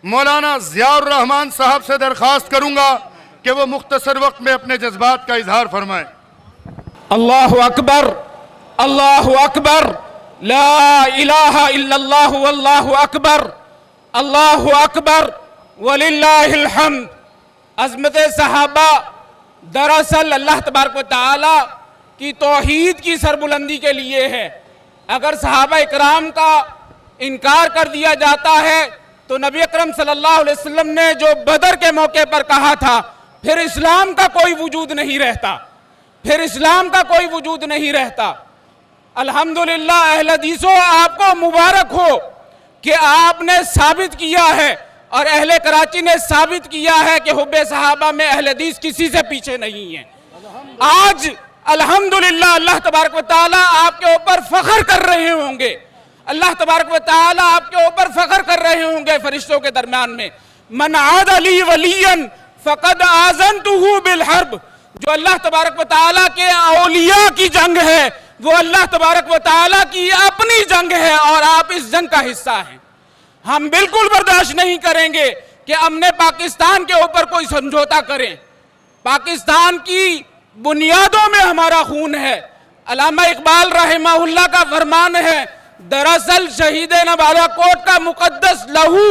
مولانا ضیاء الرحمن صاحب سے درخواست کروں گا کہ وہ مختصر وقت میں اپنے جذبات کا اظہار فرمائیں۔ اللہ اکبر، اللہ اکبر، لا الہ الا اللہ واللہ اکبر، اللہ اکبر وللہ الحمد۔ عظمت صحابہ دراصل اللہ تبارک و تعالی کی توحید کی سربلندی کے لیے ہے۔ اگر صحابہ اکرام کا انکار کر دیا جاتا ہے تو نبی اکرم صلی اللہ علیہ وسلم نے جو بدر کے موقع پر کہا تھا پھر اسلام کا کوئی وجود نہیں رہتا، پھر اسلام کا کوئی وجود نہیں رہتا۔ الحمدللہ اہل حدیثوں، آپ کو مبارک ہو کہ آپ نے ثابت کیا ہے اور اہل کراچی نے ثابت کیا ہے کہ حب صحابہ میں اہل حدیث کسی سے پیچھے نہیں ہے۔ آج الحمدللہ اللہ تبارک و تعالی آپ کے اوپر فخر کر رہے ہوں گے، اللہ تبارک و تعالی آپ کے اوپر فخر کر رہے ہوں گے فرشتوں کے درمیان میں۔ من عاد لی ولیا فقد آذنتہ بالحرب۔ جو اللہ تبارک و تعالی کے اولیاء کی جنگ ہے وہ اللہ تبارک و تعالی کی اپنی جنگ ہے اور آپ اس جنگ کا حصہ ہیں۔ ہم بالکل برداشت نہیں کریں گے کہ امن پاکستان کے اوپر کوئی سمجھوتا کریں۔ پاکستان کی بنیادوں میں ہمارا خون ہے۔ علامہ اقبال رحمہ اللہ کا فرمان ہے، دراصل شہید نوالہ کوٹ کا مقدس لہو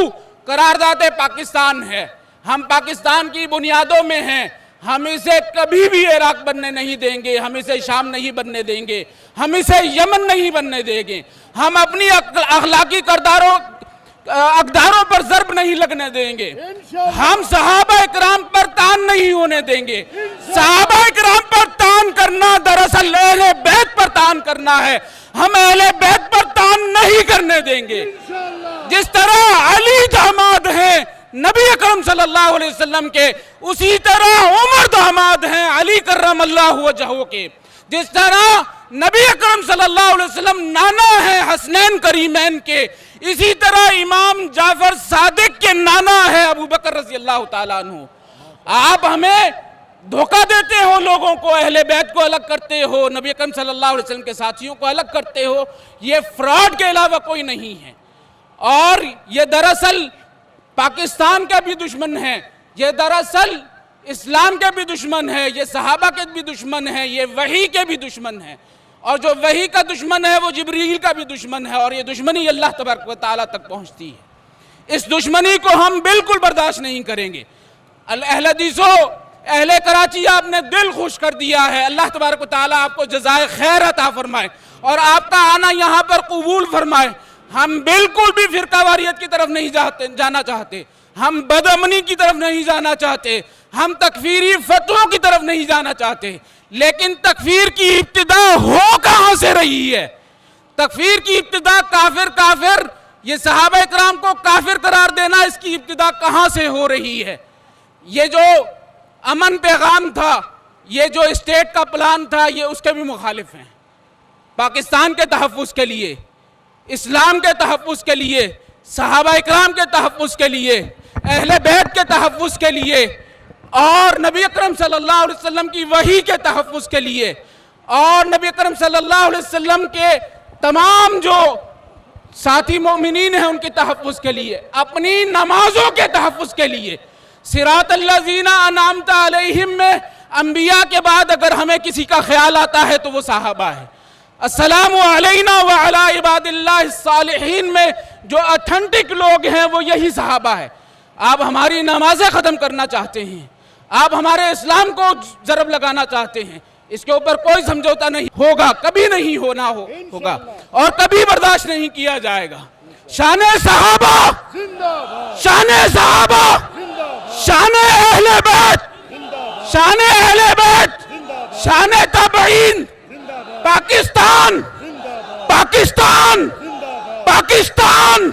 قرارداد پاکستان ہے۔ ہم پاکستان کی بنیادوں میں ہیں، ہم اسے کبھی بھی عراق بننے نہیں دیں گے، ہم اسے شام نہیں بننے دیں گے، ہم اسے یمن نہیں بننے دیں گے، ہم اپنی اخلاقی اقداروں پر ضرب نہیں لگنے دیں گے، ہم صحابہ اکرام پر تان نہیں ہونے دیں گے۔ صحابہ اکرام پر تان کرنا دراصل اہل بیت پر تان کرنا ہے، ہم اہل بیت پر تان نہیں کرنے دیں گے۔ جس طرح علی داماد ہیں نبی اکرم صلی اللہ علیہ وسلم کے، اسی طرح عمر داماد ہیں علی کرم اللہ وجہہ کے۔ جس طرح نبی اکرم صلی اللہ علیہ وسلم نانا ہیں حسنین کریمین کے، اسی طرح امام جعفر صادق کے نانا ہے ابو بکر رضی اللہ تعالیٰ عنہ۔ آپ ہمیں دھوکہ دیتے ہو، لوگوں کو، اہل بیت کو الگ کرتے ہو، نبی اکرم صلی اللہ علیہ وسلم کے ساتھیوں کو الگ کرتے ہو، یہ فراڈ کے علاوہ کوئی نہیں ہے۔ اور یہ دراصل پاکستان کا بھی دشمن ہے، یہ دراصل اسلام کے بھی دشمن ہے، یہ صحابہ کے بھی دشمن ہے، یہ وحی کے بھی دشمن ہے، اور جو وحی کا دشمن ہے وہ جبریل کا بھی دشمن ہے، اور یہ دشمنی اللہ تبارک و تعالیٰ تک پہنچتی ہے۔ اس دشمنی کو ہم بالکل برداشت نہیں کریں گے۔ اہل حدیثوں، اہل کراچی، آپ نے دل خوش کر دیا ہے، اللہ تبارک و تعالیٰ آپ کو جزائے خیر عطا فرمائے اور آپ کا آنا یہاں پر قبول فرمائے۔ ہم بالکل بھی فرقہ واریت کی طرف نہیں جانا چاہتے، ہم بدامنی کی طرف نہیں جانا چاہتے، ہم تکفیری فتووں کی طرف نہیں جانا چاہتے، لیکن تکفیر کی ابتدا ہو کہاں سے رہی ہے؟ تکفیر کی ابتدا کافر، یہ صحابہ اکرام کو کافر قرار دینا، اس کی ابتدا کہاں سے ہو رہی ہے؟ یہ جو امن پیغام تھا، یہ جو اسٹیٹ کا پلان تھا، یہ اس کے بھی مخالف ہیں۔ پاکستان کے تحفظ کے لیے، اسلام کے تحفظ کے لیے، صحابہ اکرام کے تحفظ کے لیے، اہل بیت کے تحفظ کے لیے، اور نبی اکرم صلی اللہ علیہ وسلم کی وحی کے تحفظ کے لیے، اور نبی اکرم صلی اللہ علیہ وسلم کے تمام جو ساتھی مومنین ہیں ان کے تحفظ کے لیے، اپنی نمازوں کے تحفظ کے لیے، صراط الذین انعمت علیہم میں انبیاء کے بعد اگر ہمیں کسی کا خیال آتا ہے تو وہ صحابہ ہے۔ السلام علینا وعلی عباد اللہ الصالحین میں جو اتھنٹک لوگ ہیں وہ یہی صحابہ ہے۔ آپ ہماری نمازیں ختم کرنا چاہتے ہیں، آپ ہمارے اسلام کو ضرب لگانا چاہتے ہیں، اس کے اوپر کوئی سمجھوتا نہیں ہوگا، کبھی نہیں ہوگا اور کبھی برداشت نہیں کیا جائے گا۔ شان صحابہ، شان صحابہ، شان اہل بیت، شان اہل بیت، شان تابعین، پاکستان، پاکستان، پاکستان۔